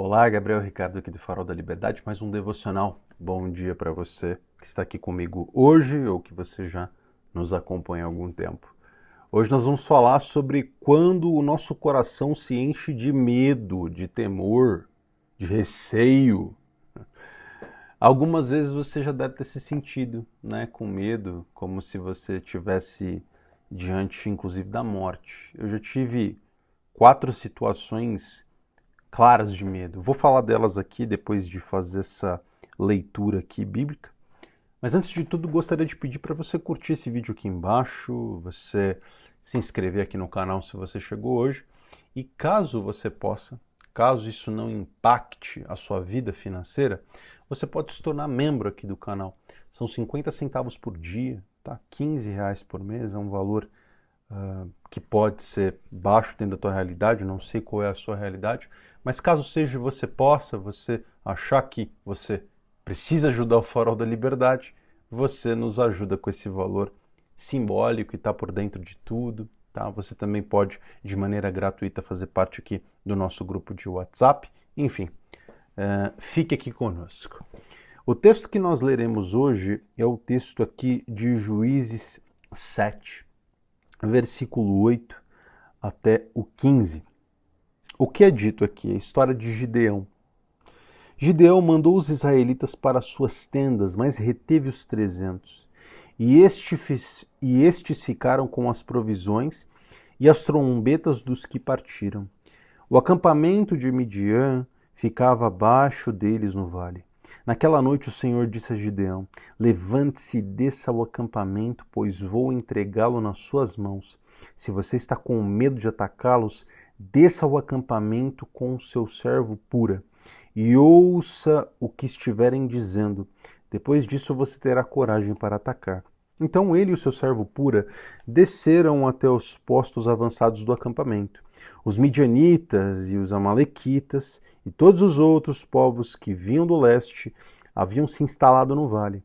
Olá, Gabriel Ricardo aqui do Farol da Liberdade, mais um devocional. Bom dia para você que está aqui comigo hoje ou que você já nos acompanha há algum tempo. Hoje nós vamos falar sobre quando o nosso coração se enche de medo, de temor, de receio. Algumas vezes você já deve ter se sentido, com medo, como se você estivesse diante, inclusive, da morte. Eu já tive 4 situações claras de medo. Vou falar delas aqui depois de fazer essa leitura aqui bíblica. Mas antes de tudo, gostaria de pedir para você curtir esse vídeo aqui embaixo, você se inscrever aqui no canal se você chegou hoje. E caso você possa, caso isso não impacte a sua vida financeira, você pode se tornar membro aqui do canal. São 50 centavos por dia, tá? R$ 15 por mês, é um valor que pode ser baixo dentro da tua realidade, não sei qual é a sua realidade, mas caso seja você achar que você precisa ajudar o Farol da Liberdade, você nos ajuda com esse valor simbólico e está por dentro de tudo, tá? Você também pode, de maneira gratuita, fazer parte aqui do nosso grupo de WhatsApp, enfim, fique aqui conosco. O texto que nós leremos hoje é o texto aqui de Juízes 7, versículo 8 até o 15. O que é dito aqui? A história de Gideão. Gideão mandou os israelitas para suas tendas, mas reteve os 300. E estes ficaram com as provisões e as trombetas dos que partiram. O acampamento de Midian ficava abaixo deles no vale. Naquela noite o Senhor disse a Gideão: levante-se e desça ao acampamento, pois vou entregá-lo nas suas mãos. Se você está com medo de atacá-los, desça ao acampamento com o seu servo Pura e ouça o que estiverem dizendo. Depois disso você terá coragem para atacar. Então ele e o seu servo Pura desceram até os postos avançados do acampamento. Os midianitas e os amalequitas e todos os outros povos que vinham do leste haviam se instalado no vale.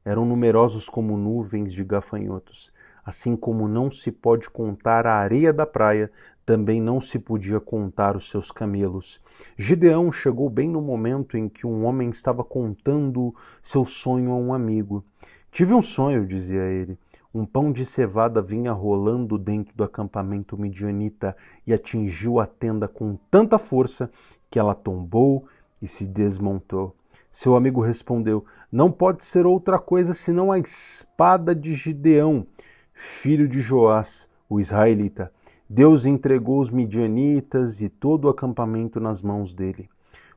Eram numerosos como nuvens de gafanhotos. Assim como não se pode contar a areia da praia, também não se podia contar os seus camelos. Gideão chegou bem no momento em que um homem estava contando seu sonho a um amigo. Tive um sonho, dizia ele. Um pão de cevada vinha rolando dentro do acampamento midianita e atingiu a tenda com tanta força que ela tombou e se desmontou. Seu amigo respondeu: não pode ser outra coisa senão a espada de Gideão, filho de Joás, o israelita. Deus entregou os midianitas e todo o acampamento nas mãos dele.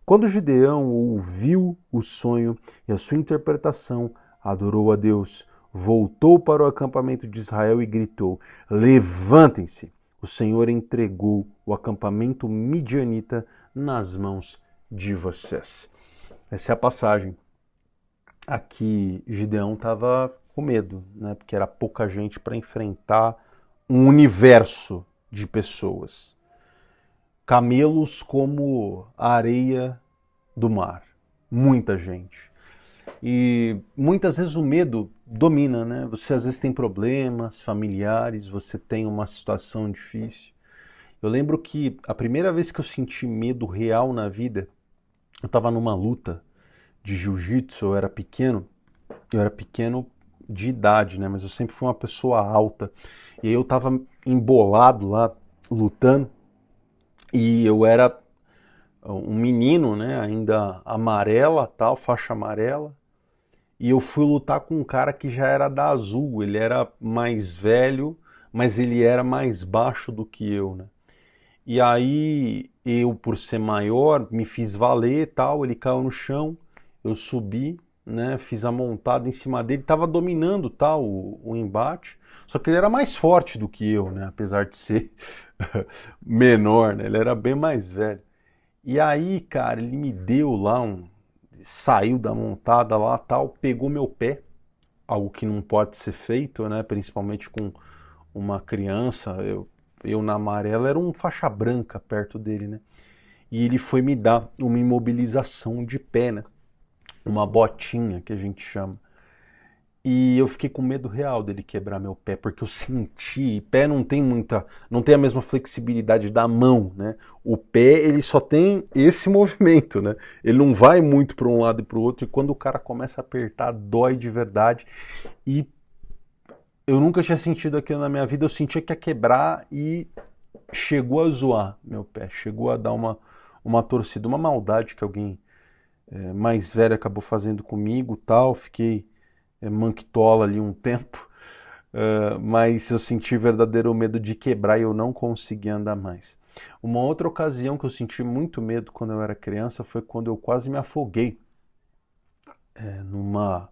Quando Gideão ouviu o sonho e a sua interpretação, adorou a Deus, voltou para o acampamento de Israel e gritou: levantem-se! O Senhor entregou o acampamento midianita nas mãos de vocês. Essa é a passagem. Aqui Gideão estava com medo, porque era pouca gente para enfrentar um universo de pessoas. Camelos como a areia do mar. Muita gente. E muitas vezes o medo domina, Você às vezes tem problemas familiares, você tem uma situação difícil. Eu lembro que a primeira vez que eu senti medo real na vida, eu estava numa luta de jiu-jitsu, eu era pequeno de idade, Mas eu sempre fui uma pessoa alta. E aí eu estava embolado lá, lutando, e eu era um menino, Ainda amarela, tal, faixa amarela. E eu fui lutar com um cara que já era da azul. Ele era mais velho, mas ele era mais baixo do que eu, E aí eu, por ser maior, me fiz valer, tal. Ele caiu no chão, eu subi, Fiz a montada em cima dele. Tava dominando, tal, o embate. Só que ele era mais forte do que eu, Apesar de ser menor, Ele era bem mais velho. E aí, cara, ele me deu lá saiu da montada lá, tal, pegou meu pé, algo que não pode ser feito, Principalmente com uma criança. Eu na amarela era um faixa branca perto dele, E ele foi me dar uma imobilização de pé, Uma botinha que a gente chama. E eu fiquei com medo real dele quebrar meu pé, porque eu senti, pé não tem a mesma flexibilidade da mão, né? O pé, ele só tem esse movimento, né? Ele não vai muito para um lado e para o outro, e quando o cara começa a apertar, dói de verdade. E eu nunca tinha sentido aquilo na minha vida, eu sentia que ia quebrar e chegou a zoar meu pé, chegou a dar uma torcida, uma maldade que alguém mais velho acabou fazendo comigo, tal, fiquei manquitola ali um tempo, mas eu senti verdadeiro medo de quebrar e eu não consegui andar mais. Uma outra ocasião que eu senti muito medo quando eu era criança foi quando eu quase me afoguei numa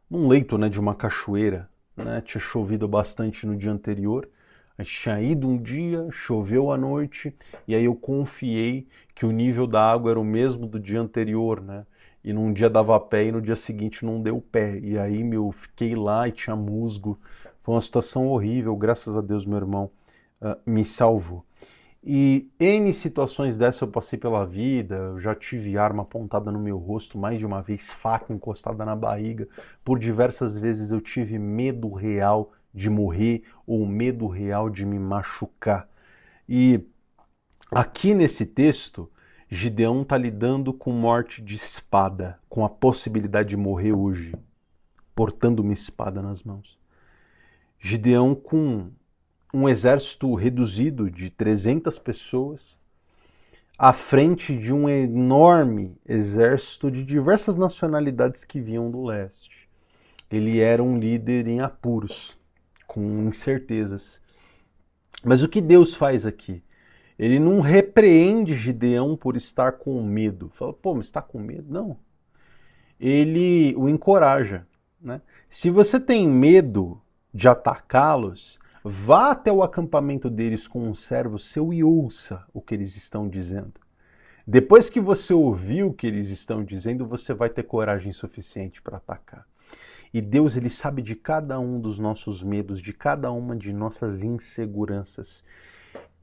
num leito, né, de uma cachoeira, né? Tinha chovido bastante no dia anterior. A gente tinha ido um dia, choveu à noite, e aí eu confiei que o nível da água era o mesmo do dia anterior, né? E num dia dava pé e no dia seguinte não deu pé. E aí, fiquei lá e tinha musgo. Foi uma situação horrível, graças a Deus meu irmão me salvou. E N situações dessas eu passei pela vida, eu já tive arma apontada no meu rosto mais de uma vez, faca encostada na barriga. Por diversas vezes eu tive medo real de morrer ou medo real de me machucar. E aqui nesse texto, Gideão está lidando com morte de espada, com a possibilidade de morrer hoje, portando uma espada nas mãos. Gideão com um exército reduzido de 300 pessoas, à frente de um enorme exército de diversas nacionalidades que vinham do leste. Ele era um líder em apuros, com incertezas. Mas o que Deus faz aqui? Ele não repreende Gideão por estar com medo. Fala, pô, mas está com medo? Não. Ele o encoraja, né? Se você tem medo de atacá-los, vá até o acampamento deles com um servo seu e ouça o que eles estão dizendo. Depois que você ouvir o que eles estão dizendo, você vai ter coragem suficiente para atacar. E Deus, ele sabe de cada um dos nossos medos, de cada uma de nossas inseguranças.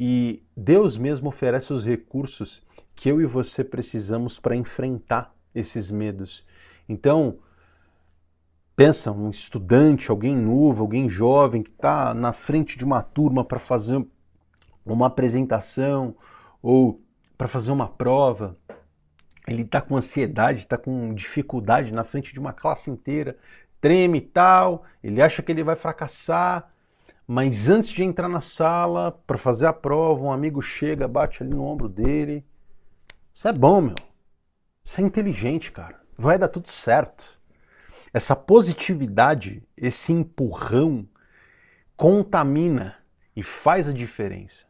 E Deus mesmo oferece os recursos que eu e você precisamos para enfrentar esses medos. Então, pensa, um estudante, alguém novo, alguém jovem que está na frente de uma turma para fazer uma apresentação ou para fazer uma prova. Ele está com ansiedade, está com dificuldade na frente de uma classe inteira, treme e tal, ele acha que ele vai fracassar, mas antes de entrar na sala para fazer a prova, um amigo chega, bate ali no ombro dele. Isso é bom, meu. Isso é inteligente, cara. Vai dar tudo certo. Essa positividade, esse empurrão, contamina e faz a diferença.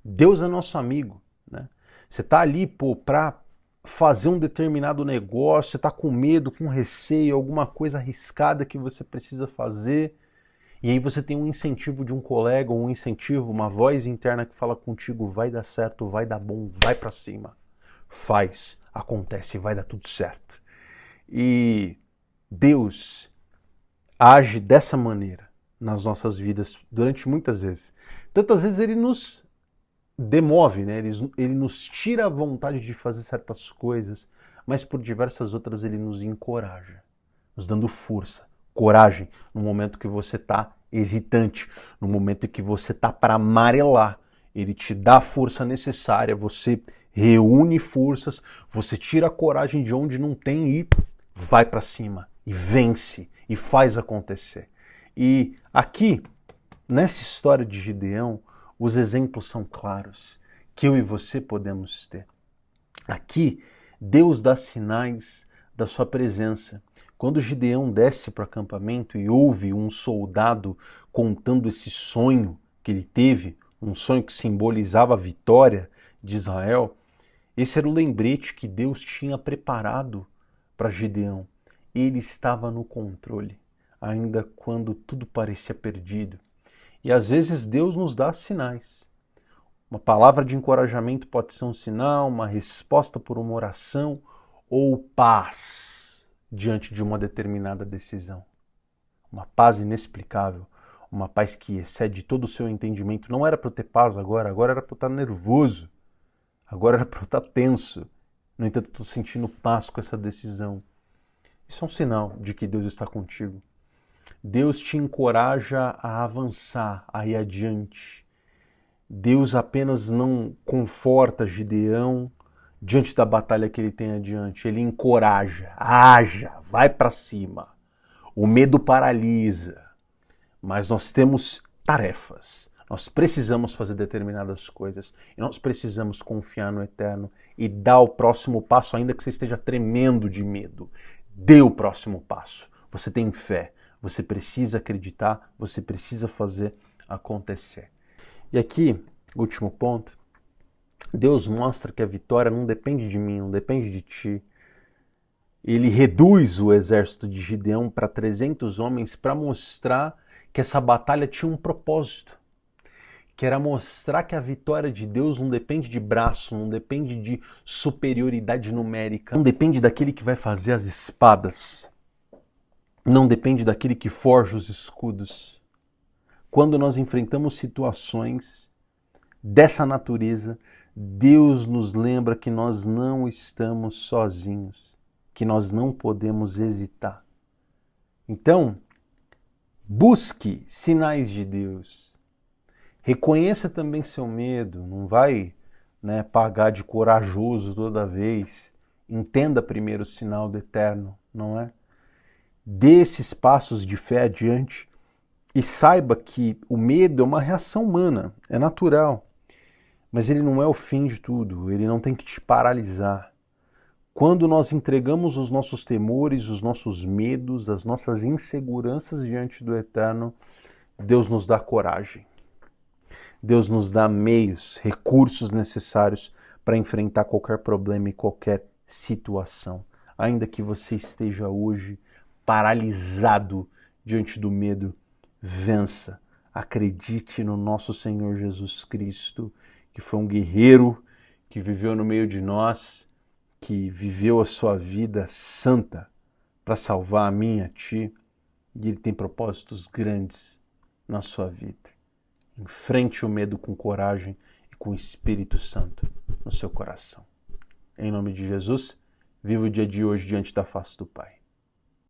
Deus é nosso amigo, né? Você está ali, pô, para fazer um determinado negócio, você está com medo, com receio, alguma coisa arriscada que você precisa fazer, e aí você tem um incentivo de um colega, um incentivo, uma voz interna que fala contigo, vai dar certo, vai dar bom, vai para cima. Faz, acontece, vai dar tudo certo. E Deus age dessa maneira nas nossas vidas durante muitas vezes. Tantas vezes ele nos demove, né? Ele nos tira a vontade de fazer certas coisas, mas por diversas outras ele nos encoraja, nos dando força, coragem, no momento que você está hesitante, no momento que você está para amarelar. Ele te dá a força necessária, você reúne forças, você tira a coragem de onde não tem e vai para cima, e vence, e faz acontecer. E aqui, nessa história de Gideão, os exemplos são claros, que eu e você podemos ter. Aqui, Deus dá sinais da sua presença. Quando Gideão desce para o acampamento e ouve um soldado contando esse sonho que ele teve, um sonho que simbolizava a vitória de Israel, esse era o lembrete que Deus tinha preparado para Gideão. Ele estava no controle, ainda quando tudo parecia perdido. E às vezes Deus nos dá sinais. Uma palavra de encorajamento pode ser um sinal, uma resposta por uma oração ou paz diante de uma determinada decisão. Uma paz inexplicável, uma paz que excede todo o seu entendimento. Não era para eu ter paz agora era para eu estar nervoso, agora era para eu estar tenso. No entanto, estou sentindo paz com essa decisão. Isso é um sinal de que Deus está contigo. Deus te encoraja a avançar, a ir adiante. Deus apenas não conforta Gideão diante da batalha que ele tem adiante. Ele encoraja, haja, vai para cima. O medo paralisa, mas nós temos tarefas. Nós precisamos fazer determinadas coisas e nós precisamos confiar no Eterno e dar o próximo passo, ainda que você esteja tremendo de medo. Dê o próximo passo. Você tem fé, você precisa acreditar, você precisa fazer acontecer. E aqui, último ponto, Deus mostra que a vitória não depende de mim, não depende de ti. Ele reduz o exército de Gideão para 300 homens para mostrar que essa batalha tinha um propósito, que era mostrar que a vitória de Deus não depende de braço, não depende de superioridade numérica, não depende daquele que vai fazer as espadas, não depende daquele que forja os escudos. Quando nós enfrentamos situações dessa natureza, Deus nos lembra que nós não estamos sozinhos, que nós não podemos hesitar. Então, busque sinais de Deus. Reconheça também seu medo, não vai pagar de corajoso toda vez. Entenda primeiro o sinal do Eterno, não é? Dê esses passos de fé adiante e saiba que o medo é uma reação humana, é natural. Mas ele não é o fim de tudo, ele não tem que te paralisar. Quando nós entregamos os nossos temores, os nossos medos, as nossas inseguranças diante do Eterno, Deus nos dá coragem. Deus nos dá meios, recursos necessários para enfrentar qualquer problema e qualquer situação. Ainda que você esteja hoje paralisado diante do medo, vença. Acredite no nosso Senhor Jesus Cristo, que foi um guerreiro, que viveu no meio de nós, que viveu a sua vida santa para salvar a mim e a ti, e Ele tem propósitos grandes na sua vida. Enfrente o medo com coragem e com o Espírito Santo no seu coração. Em nome de Jesus, viva o dia de hoje diante da face do Pai.